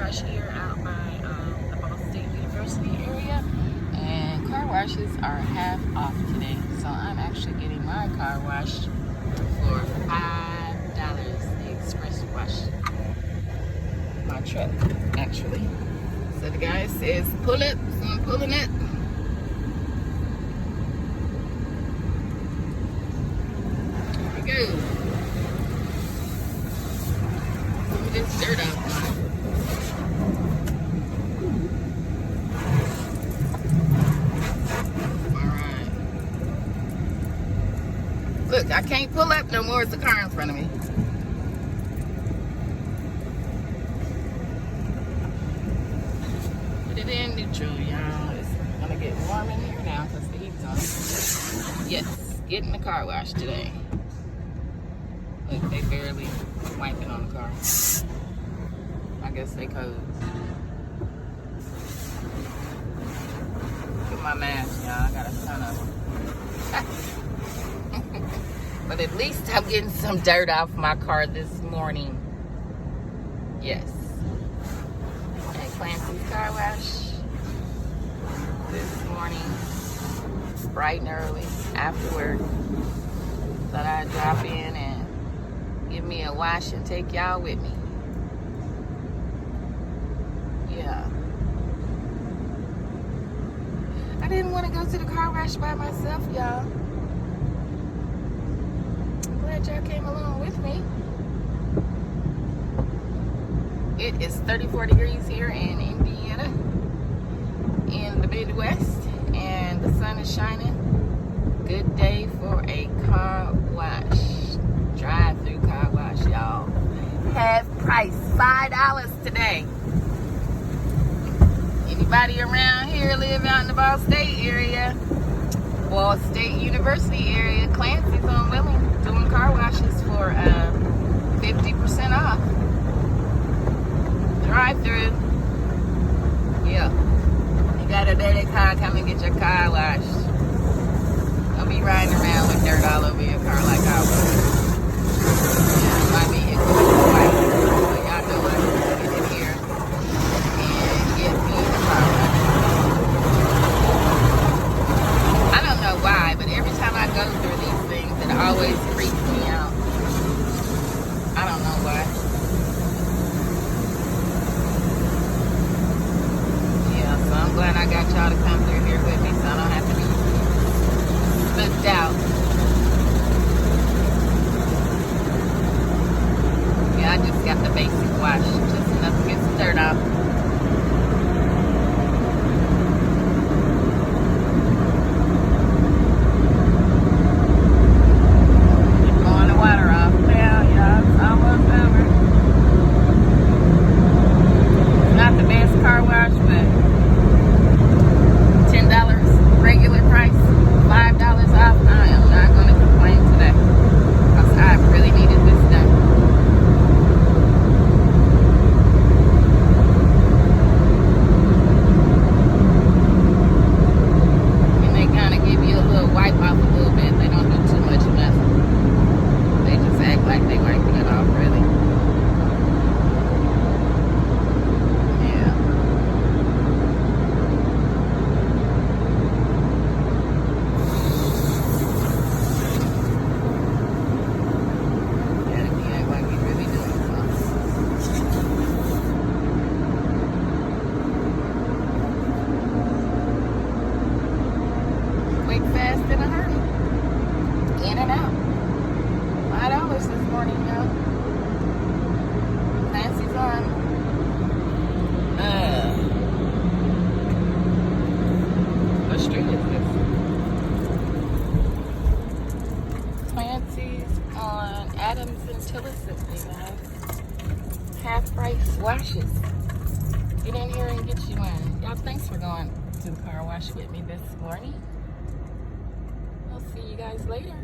wash here out by the Ball State University area, and car washes are half off today. So I'm actually getting my car washed for $5. The express wash my truck, actually. So the guy says pull it, so I'm pulling it. Here we go. Move this dirt off my. Alright. Look, I can't pull up no more. It's a car in front of me. In neutral, y'all. It's gonna get warm in here now because the heat's on. Yes, getting the car washed today. Look, they barely wiping on the car. I guess they closed. Look at my mask, y'all. I got a ton of them. But at least I'm getting some dirt off my car this morning. Yes. Clancy's car wash this morning, bright and early after work. Thought I'd drop in and give me a wash and take y'all with me. Yeah. I didn't want to go to the car wash by myself, y'all. I'm glad y'all came along with me. It is 34 degrees here in Indiana, in the Midwest, and the sun is shining. Good day for a car wash. Drive-through car wash, y'all. Half price, $5 today. Anybody around here live out in the Ball State area, Ball State University area, Clancy's on Willing, doing car washes for 50% off. Drive through. Yeah. You got a dirty car, come and get your car washed. Don't be riding around with dirt all over your car like I was. Yeah, my vehicle is white. So y'all know what? Get in here and get me the car wash. I don't know why, but every time I go through these things, it always freaks me out. I don't know why. So I'm glad I got y'all to come through here with me so I don't have to be spooked out. Yeah, I just got the basic wash, just enough to get some dirt off. Keep blowing the water off now, y'all. It's almost over. It's not the best car wash, but regular price, $5 off. I am not going to complain today because I really needed this done. And they kind of give you a little wipe off a little bit. They don't do too much of nothing. They just act like they wiping it off, really. Fast in a hurry. In and out. $5 this morning, y'all. Nancy's on. What street is this? Clancy's on Adams and Tillicent, you guys. Half price washes. Get in here and get you one. Y'all, thanks for going to the car wash with me this morning. See you guys later.